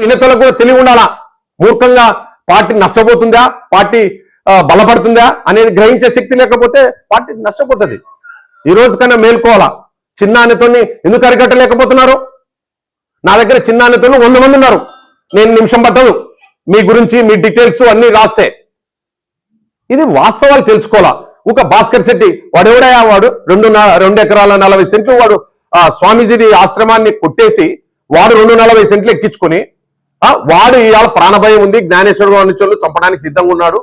వినేతలకు కూడా తెలివి ఉండాలా. మూర్ఖంగా పార్టీ నష్టపోతుందా, పార్టీ బలపడుతుందా అనేది గ్రహించే శక్తి లేకపోతే పార్టీ నష్టపోతుంది. ఈ రోజు కన్నా మేల్కోవాలా. చిన్న నేతల్ని ఎందుకు అరికట్టలేకపోతున్నారు? నా దగ్గర చిన్న నేతలు 100 మంది ఉన్నారు. నేను నిమిషం పట్టదు మీ గురించి మీ డీటెయిల్స్ అన్ని రాస్తే. ఇది వాస్తవాలు తెలుసుకోవాలా. ఒక భాస్కర్ శెట్టి వాడెవడయా, వాడు 2 ఎకరాల 40 సెంట్లు వాడు స్వామీజీది ఆశ్రమాన్ని కొట్టేసి వాడు 240 సెంట్లు ఎక్కించుకొని వాడు ఇవాళ ప్రాణభయం ఉంది, జ్ఞానేశ్వర అనుచరులు చంపడానికి సిద్ధంగా ఉన్నాడు.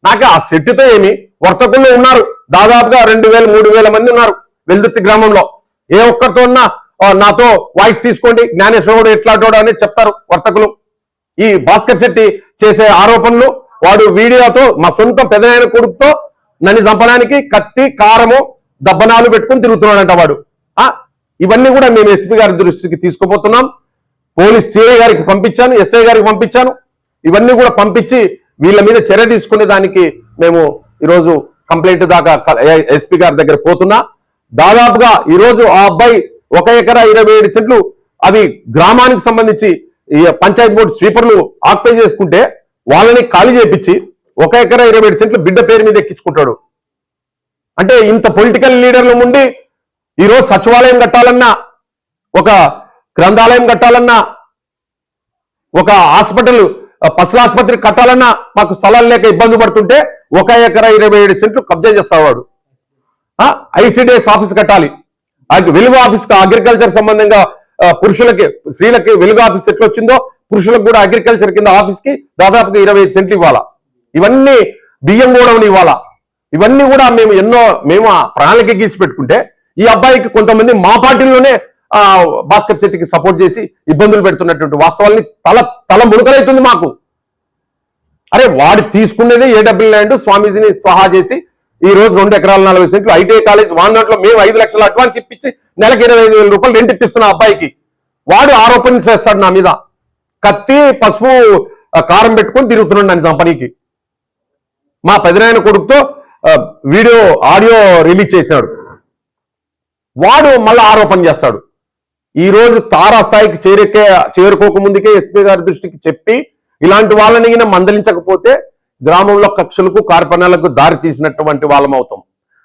నాకు ఆ శెట్టితో ఏమి, వర్తకుల్లో ఉన్నారు దాదాపుగా 2000-3000 మంది ఉన్నారు వెల్దుర్తి గ్రామంలో. ఏ ఒక్కరితో ఉన్నా నాతో వాయిస్ తీసుకోండి, జ్ఞానేశ్వరుడు ఎట్లాంటోడు అనేది చెప్తారు వర్తకులు. ఈ భాస్కర్ శెట్టి చేసే ఆరోపణలు, వాడు వీడియోతో మా సొంత పెదనాయన కొడుకుతో నన్ను చంపడానికి కత్తి కారము దబ్బనాలు పెట్టుకుని తిరుగుతున్నాడంట వాడు. ఇవన్నీ కూడా మేము ఎస్పీ గారి దృష్టికి తీసుకుపోతున్నాం. పోలీస్ సిఐ గారికి పంపించాను, ఎస్ఐ గారికి పంపించాను. ఇవన్నీ కూడా పంపించి వీళ్ళ మీద చర్య తీసుకునే దానికి మేము ఈరోజు కంప్లైంట్ దాకా ఎస్పీ గారి దగ్గర పోతున్నా. దాదాపుగా ఈరోజు ఆ అబ్బాయి 1 ఎకరా 27 సెంట్లు అవి గ్రామానికి సంబంధించి పంచాయతీ బోర్డు స్వీపర్లు ఆక్యుపై చేసుకుంటే వాళ్ళని ఖాళీ చేపించి 1 ఎకరా 27 సెంట్లు బిడ్డ పేరు మీద ఎక్కించుకుంటాడు. అంటే ఇంత పొలిటికల్ లీడర్లు ఉండి ఈరోజు సచివాలయం కట్టాలన్నా, ఒక గ్రంథాలయం కట్టాలన్నా, ఒక హాస్పిటల్ పశుల ఆసుపత్రి కట్టాలన్నా మాకు స్థలాలు లేక ఇబ్బంది పడుతుంటే 1 ఎకరా 27 సెంట్లు కబ్జా చేస్తావాడు. ఐసిడిఎస్ ఆఫీస్ కట్టాలి, వెలుగు ఆఫీస్ అగ్రికల్చర్ సంబంధంగా పురుషులకి స్త్రీలకి వెలుగు ఆఫీస్ ఎట్లా వచ్చిందో పురుషులకు కూడా అగ్రికల్చర్ కింద ఆఫీస్ కి దాదాపుగా 25 సెంట్లు ఇవ్వాలా. ఇవన్నీ బియ్యం కూడా ఇవ్వాలా. ఇవన్నీ కూడా మేము ప్రణాళిక గీసి పెట్టుకుంటే ఈ అబ్బాయికి కొంతమంది మా పార్టీలోనే భాస్కర్ శెట్టికి సపోర్ట్ చేసి ఇబ్బందులు పెడుతున్నటువంటి వాస్తవాల్ని తల మునుకలైతుంది మాకు. అరే వాడు తీసుకునేది ఏడబ్ల్యూ ల్యాండ్ స్వామీజీని స్వహా చేసి ఈ రోజు 2 ఎకరాల 40 సెంట్లు ఐటీఐ కాలేజ్ వాన్లో మేము 5 లక్షల అడ్వాన్స్ ఇప్పించి నెలకి 25,000 రూపాయలు రెంట్ ఇప్పిస్తున్న అబ్బాయికి వాడు ఆరోపణ చేస్తాడు నా మీద. కత్తి పసుపు కారం పెట్టుకొని తిరుగుతున్నాడు నన్ను కంపెనీకి. మా పెదనాయన కొడుకుతో వీడియో ఆడియో రిలీజ్ చేసినాడు. వాడు మళ్ళీ ఆరోపణ చేస్తాడు. ఈ రోజు తారాస్థాయికి చేరుకోక ముందుకే ఎస్పీ గారి దృష్టికి చెప్పి ఇలాంటి వాళ్ళని మందలించకపోతే గ్రామంలో కక్షలకు కార్పణ్యాలకు దారి తీసినటువంటి వాళ్ళం అవుతాం.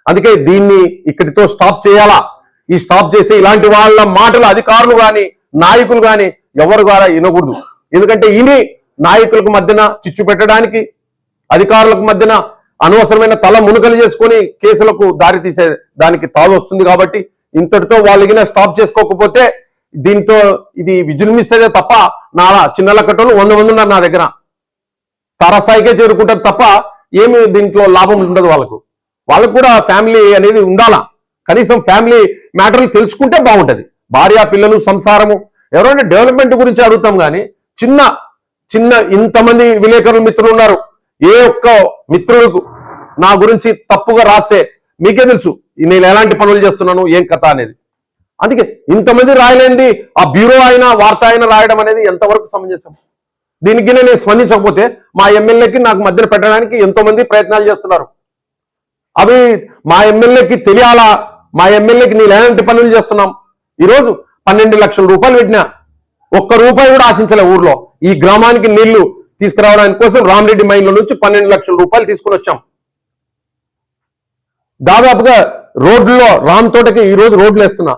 అందుకే దీన్ని ఇక్కడితో స్టాప్ చేయాలా. ఈ స్టాప్ చేసి ఇలాంటి వాళ్ళ మాటలు అధికారులు కానీ నాయకులు కానీ ఎవరు కూడా వినకూడదు. ఎందుకంటే ఇని నాయకులకు మధ్యన చిచ్చు పెట్టడానికి, అధికారులకు మధ్యన అనవసరమైన తల మునుకలు చేసుకొని కేసులకు దారి తీసే దానికి తావు వస్తుంది. కాబట్టి ఇంతటితో వాళ్ళకి స్టాప్ చేసుకోకపోతే దీంతో ఇది విజృంభిస్తే తప్ప నా చిన్నల కట్టలు 100 మంది ఉన్నారు నా దగ్గర. తారాస్థాయికే చేరుకుంటారు తప్ప ఏమి దీంట్లో లాభం ఉండదు. వాళ్ళకు కూడా ఫ్యామిలీ అనేది ఉండాలా. కనీసం ఫ్యామిలీ మ్యాటర్లు తెలుసుకుంటే బాగుంటది. భార్య పిల్లలు సంసారము ఎవరైనా డెవలప్మెంట్ గురించి అడుగుతాం కానీ చిన్న ఇంతమంది విలేకరులు మిత్రులు ఉన్నారు. ఏ ఒక్క మిత్రులకు నా గురించి తప్పుగా రాస్తే మీకే తెలుసు నేను ఎలాంటి పనులు చేస్తున్నాను ఏం కథ అనేది. అందుకే ఇంతమంది రాయలేంది ఆ బ్యూరో అయినా వార్త అయినా రాయడం అనేది ఎంతవరకు సమంజసం. దీనికి నేను స్పందించకపోతే మా ఎమ్మెల్యేకి నాకు మధ్యన పెట్టడానికి ఎంతో మంది ప్రయత్నాలు చేస్తున్నారు. అవి మా ఎమ్మెల్యేకి తెలియాలా, మా ఎమ్మెల్యేకి నేను ఎలాంటి పనులు చేస్తున్నాం. ఈరోజు 12 లక్షల రూపాయలు పెట్టినా ఒక్క రూపాయి కూడా ఆశించలే. ఊర్లో ఈ గ్రామానికి నీళ్లు తీసుకురావడానికి కోసం రామరెడ్డి మైన్ల నుంచి 12 లక్షల రూపాయలు తీసుకుని వచ్చాం. దాదాపుగా రోడ్లలో రామ్ తోటకి ఈ రోజు రోడ్లు వేస్తున్నా,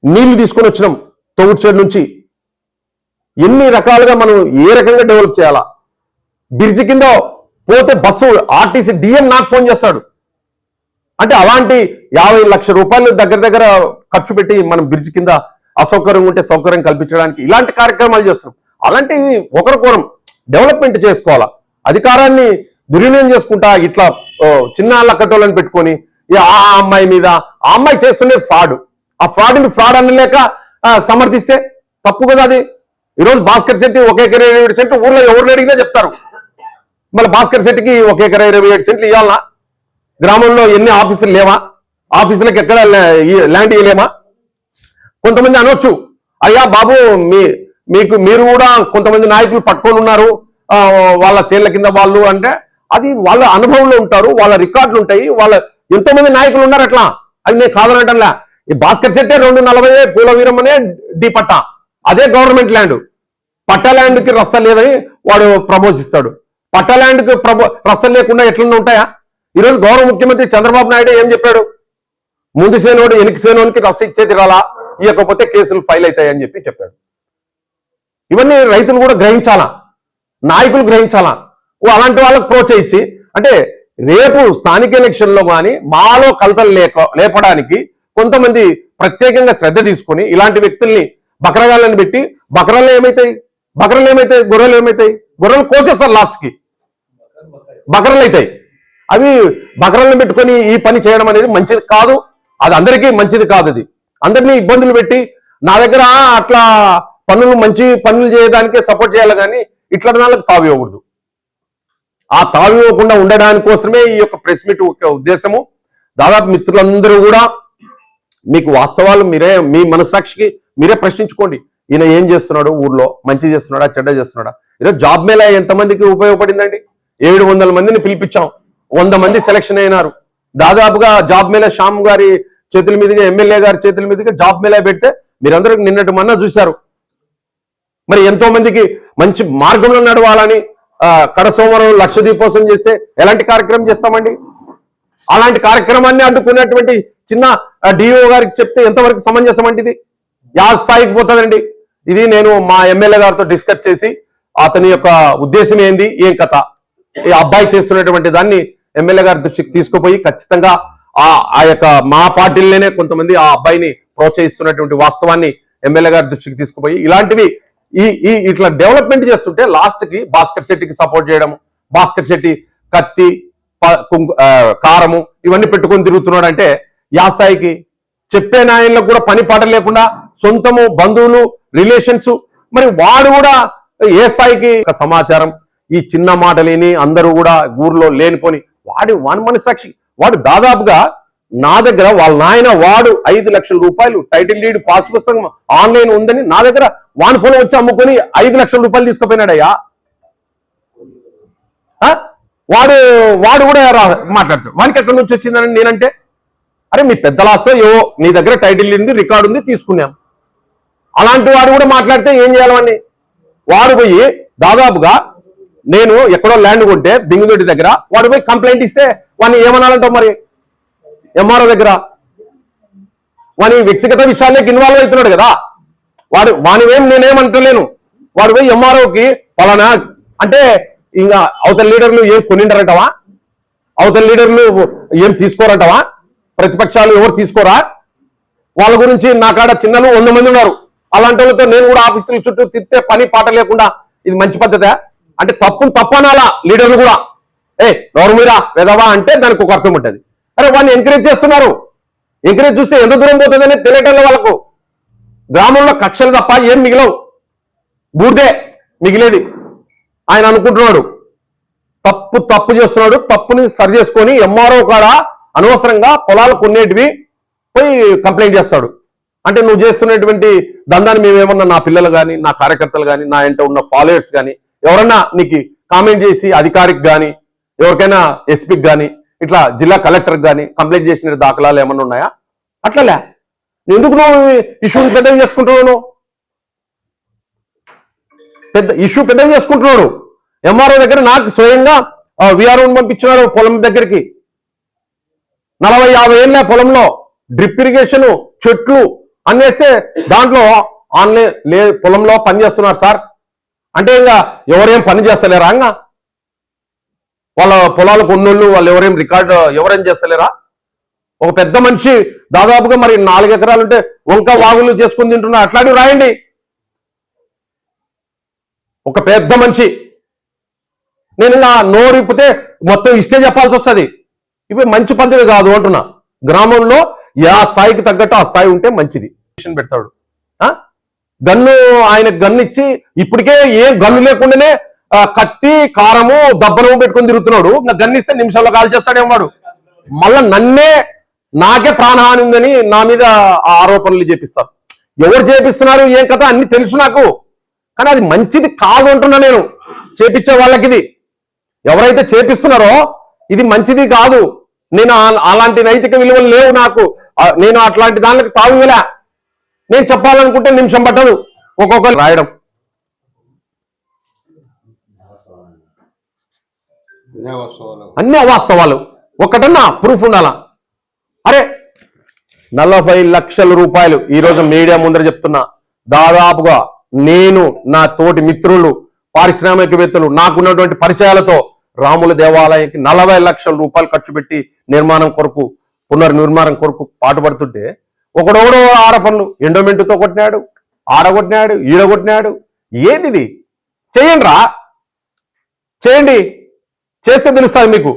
నీళ్లు తీసుకొని వచ్చినాం తొగుడ్చేడు నుంచి. ఎన్ని రకాలుగా మనం ఏ రకంగా డెవలప్ చేయాలా. బ్రిడ్జి కింద పోతే బస్సు ఆర్టీసీ డిఎం నాకు ఫోన్ చేస్తాడు. అంటే అలాంటి 50 లక్షల రూపాయలు దగ్గర ఖర్చు పెట్టి మనం బ్రిడ్జి కింద అసౌకర్యం ఉంటే సౌకర్యం కల్పించడానికి ఇలాంటి కార్యక్రమాలు చేస్తున్నాం. అలాంటివి ఒకరికొరం డెవలప్మెంట్ చేసుకోవాలా. అధికారాన్ని దుర్వినియోగం చేసుకుంటా ఇట్లా చిన్న లక్కటోళ్ళని పెట్టుకొని ఆ అమ్మాయి మీద ఆ అమ్మాయి చేస్తుండే ఫ్రాడ్, ఆ ఫ్రాడ్ని ఫ్రాడ్ అనలేక సమర్థిస్తే తప్పు కదా అది. ఈరోజు భాస్కర్ శెట్టి 1 ఎకరా 27 సెంట్లు ఊర్లో ఎవరు అడిగినా చెప్తారు. మళ్ళీ భాస్కర్ శెట్టికి 1 ఎకరా 27 సెంట్లు ఇవ్వాలనా? గ్రామంలో ఎన్ని ఆఫీసులు లేవా? ఆఫీసులకు ఎక్కడ ల్యాండ్ ఇవ్వలేమా? కొంతమంది అనొచ్చు, అయ్యా బాబు మీరు కూడా కొంతమంది నాయకులు పట్టుకొని ఉన్నారు వాళ్ళ సేళ్ల కింద వాళ్ళు అంటే అది వాళ్ళ అనుభవంలో ఉంటారు, వాళ్ళ రికార్డులు ఉంటాయి, వాళ్ళ ఎంతో మంది నాయకులు ఉన్నారు అట్లా. అది నేను కాదనటంలా. ఈ భాస్కర్ శెట్టే 240 పూల వీరమ్మనే డీ పట్టా, అదే గవర్నమెంట్ ల్యాండ్. పట్టా ల్యాండ్కి రస్తా లేదని వాడు ప్రపోజిస్తాడు. పట్టా ల్యాండ్కి రస్తా లేకుండా ఎట్లన్నా ఉంటాయా? ఈరోజు గౌరవ ముఖ్యమంత్రి చంద్రబాబు నాయుడు ఏం చెప్పాడు? ముందు సేనోడు వెనక సేనోనికి రస్తా ఇచ్చేది రాలా, ఇవ్వకపోతే కేసులు ఫైల్ అవుతాయని చెప్పాడు. ఇవన్నీ రైతులు కూడా గ్రహించాలా, నాయకులు గ్రహించాలా. అలాంటి వాళ్ళకు ప్రోత్సహించి, అంటే రేపు స్థానిక ఎలక్షన్లో కానీ మాలో కలతలు లేపడానికి కొంతమంది ప్రత్యేకంగా శ్రద్ధ తీసుకొని ఇలాంటి వ్యక్తుల్ని బకరగాళ్ళని పెట్టి, బకరాలు ఏమవుతాయి, గొర్రెలు ఏమవుతాయి, గొర్రెలు కోసేస్తారు, లాస్ట్కి బకరలు అవుతాయి. అవి బకరలను పెట్టుకొని ఈ పని చేయడం అనేది మంచిది కాదు, అది అందరికీ మంచిది కాదు. అది అందరినీ ఇబ్బందులు పెట్టి నా దగ్గర అట్లా మంచి పనులు చేయడానికే సపోర్ట్ చేయాలి, కానీ ఇట్లా వాళ్ళకి తావు ఇవ్వకూడదు. ఆ తావు ఇవ్వకుండా ఉండడానికోసమే ఈ యొక్క ప్రెస్ మీట్ యొక్క ఉద్దేశము. దాదాపు మిత్రులందరూ కూడా మీకు వాస్తవాలు మీ మనస్సాక్షికి మీరే ప్రశ్నించుకోండి. ఈయన ఏం చేస్తున్నాడు, ఊర్లో మంచి చేస్తున్నాడా, చెడ్డ చేస్తున్నాడా? ఈరోజు జాబ్ మేళా ఎంతమందికి ఉపయోగపడిందండి? 700 మందిని పిలిపించాం, 100 మంది సెలక్షన్ అయినారు. దాదాపుగా జాబ్ మేళా శ్యామ్ గారి చేతుల మీదుగా, ఎమ్మెల్యే గారి చేతుల మీదుగా జాబ్ మేళా పెడితే మీరందరూ నిన్నటి మొన్న చూశారు. మరి ఎంతో మందికి మంచి మార్గంలో నడవాలని కడ సోమవారం లక్ష దీపోత్సవం చేస్తే ఎలాంటి కార్యక్రమం చేస్తామండి? అలాంటి కార్యక్రమాన్ని అడ్డుకున్నటువంటి చిన్న డిఓ గారికి చెప్తే ఎంతవరకు సమంజసం అంటే ఇది యా స్థాయికి పోతుందండి. ఇది నేను మా ఎమ్మెల్యే గారితో డిస్కస్ చేసి అతని యొక్క ఉద్దేశం ఏంది, ఏం కథ, ఈ అబ్బాయి చేస్తున్నటువంటి దాన్ని ఎమ్మెల్యే గారి దృష్టికి తీసుకుపోయి ఖచ్చితంగా ఆ యొక్క మా పార్టీలోనే కొంతమంది ఆ అబ్బాయిని ప్రోత్సహిస్తున్నటువంటి వాస్తవాన్ని ఎమ్మెల్యే గారి దృష్టికి తీసుకుపోయి ఇలాంటివి ఇట్లా డెవలప్మెంట్ చేస్తుంటే లాస్ట్ కి భాస్కర్ శెట్టికి సపోర్ట్ చేయడం, భాస్కర్ శెట్టి కత్తి కారము ఇవన్నీ పెట్టుకొని తిరుగుతున్నాడు అంటే యా స్థాయికి? చెప్పే నాయనలకు కూడా పని పాట లేకుండా సొంతము బంధువులు రిలేషన్స్, మరి వాడు కూడా ఏ స్థాయికి? సమాచారం ఈ చిన్న మాటలేని అందరూ కూడా ఊర్లో లేనిపోని వాని మనసాక్షి వాడు దాదాపుగా నా దగ్గర వాళ్ళ నాయన వాడు 5 లక్షల రూపాయలు టైటిల్ డీడ్ పాస్ పుస్తకం ఆన్లైన్ ఉందని నా దగ్గర వాని పొలం వచ్చి అమ్ముకొని 5 లక్షల రూపాయలు తీసుకుపోయినాడయ్యా. వాడు కూడా మాట్లాడతాడు, వానికి ఎక్కడి నుంచి వచ్చిందని నేనంటే, అరే మీ పెద్దలాస్తో ఏవో నీ దగ్గర టైటిల్ ఉంది, రికార్డు ఉంది, తీసుకున్నాం. అలాంటి వాడు కూడా మాట్లాడితే ఏం చేయాలని? వాడు పోయి దాదాపుగా నేను ఎక్కడో ల్యాండ్ కొంటే బింగుదొడ్డి దగ్గర వాడు పోయి కంప్లైంట్ ఇస్తే వాడిని ఏమనాలంటావు? మరి ఎంఆర్ఓ దగ్గర వాని వ్యక్తిగత విషయాల్లోకి ఇన్వాల్వ్ అవుతున్నాడు కదా, వానివేం నేనేమంటలేను. వాడు పోయి ఎంఆర్ఓకి పలానా అంటే ఇంకా అవతల లీడర్లు ఏం కొనిండరంటవా? అవతల లీడర్లు ఏం తీసుకోరంటవా? ప్రతిపక్షాలు ఎవరు తీసుకోరా? వాళ్ళ గురించి నా కాడ చిన్నలు 100 మంది ఉన్నారు. అలాంటి వాళ్ళతో నేను కూడా ఆఫీసుల చుట్టూ తిప్పితే పని పాట లేకుండా ఇది మంచి పద్ధతే? అంటే తప్పు అనాలా లీడర్లు కూడా. ఎవరు మీరా వెదవా అంటే దానికి ఒక అర్థం ఉంటుంది. అరే వాడిని ఎంకరేజ్ చేస్తున్నారు, ఎంకరేజ్ చూస్తే ఎంత దూరం పోతుందని తెలియటంలో వాళ్ళకు. గ్రామంలో కక్షలు తప్ప ఏం మిగిలవు, బూర్దే మిగిలేది. ఆయన అనుకుంటున్నాడు తప్పు చేస్తున్నాడు, తప్పుని సరి చేసుకొని ఎంఆర్ఓ కాడ అనవసరంగా పొలాలు కొన్నేటివి పోయి కంప్లైంట్ చేస్తాడు. అంటే నువ్వు చేస్తున్నటువంటి దందాన్ని మేమేమన్నా నా పిల్లలు కానీ, నా కార్యకర్తలు కానీ, నా ఇంట ఉన్న ఫాలోవర్స్ కానీ ఎవరన్నా నీకు కామెంట్ చేసి అధికారికి కానీ, ఎవరికైనా ఎస్పీకి కానీ, ఇట్లా జిల్లా కలెక్టర్కి కానీ కంప్లైంట్ చేసిన దాఖలాలు ఏమన్నా ఉన్నాయా? అట్లలే ఎందుకు నువ్వు ఇష్యూని పెద్దగా చేసుకుంటున్నావు? పెద్దగా చేసుకుంటున్నాడు. ఎంఆర్ఓ దగ్గర నాకు స్వయంగా విఆర్ఓని పంపించినాడు పొలం దగ్గరికి. 40-50 ఏళ్ళ పొలంలో డ్రిప్ ఇరిగేషన్ చెట్లు అన్నేస్తే దాంట్లో ఆన్లైన్ పొలంలో పని చేస్తున్నారు సార్ అంటే ఇంకా ఎవరేం పని చేస్తలేరా? ఇంకా వాళ్ళ పొలాలకు ఉన్నోళ్ళు వాళ్ళు ఎవరేం చేస్తలేరా? ఒక పెద్ద మనిషి దాదాపుగా మరి 4 ఎకరాలుంటే వంక వాగులు చేసుకుని తింటున్నా, అట్లాంటివి రాయండి. ఒక పెద్ద మనిషి నేను నా నోరిప్పితే మొత్తం ఇష్టే చెప్పాల్సి వస్తుంది. ఇవి మంచి పద్ధతి కాదు అంటున్నా. గ్రామంలో ఆ స్థాయికి తగ్గట్టు ఆ స్థాయి ఉంటే మంచిది. పెడతాడు ఆయనకు గన్ను ఇచ్చి ఇప్పటికే ఏ గన్ను లేకుండానే కత్తి కారము దబ్బనము పెట్టుకొని తిరుగుతున్నాడు. ఇంకా గన్ను ఇస్తే నిమిషాల్లో కాల్ చేస్తాడేమో వాడు. మళ్ళా నాకే ప్రాణహాని ఉందని నా మీద ఆరోపణలు చేపిస్తారు. ఎవరు చేపిస్తున్నారు ఏం కథ అన్ని తెలుసు నాకు, కానీ అది మంచిది కాదు అంటున్నా నేను. చేపించే వాళ్ళకి ఇది ఎవరైతే చేపిస్తున్నారో ఇది మంచిది కాదు. నేను అలాంటి నైతిక విలువలు లేవు నాకు. నేను అట్లాంటి దానికి తావులే. నేను చెప్పాలనుకుంటే నిమిషం పట్టదు ఒక్కొక్కరు రాయడం. అన్ని అవాస్తవాలు. ఒకటన్నా ప్రూఫ్ ఉండాలా? అరే 40 లక్షల రూపాయలు ఈరోజు మీడియా ముందర చెప్తున్నా, దాదాపుగా నేను, నా తోటి మిత్రులు, పారిశ్రామికవేత్తలు, నాకున్నటువంటి పరిచయాలతో రాముల దేవాలయానికి 40 లక్షల రూపాయలు ఖర్చు పెట్టి నిర్మాణం కొరకు, పునర్నిర్మాణం కొరకు పాటుపడుతుంటే ఒకడొకడో ఆరోపణలు, ఎండోమెంట్తో కొట్టినాడు, ఆడగొట్టినాడు, ఈడగొట్టినాడు. ఏంటిది? చేయండి రా, చేయండి, చేస్తే తెలుస్తుంది మీకు.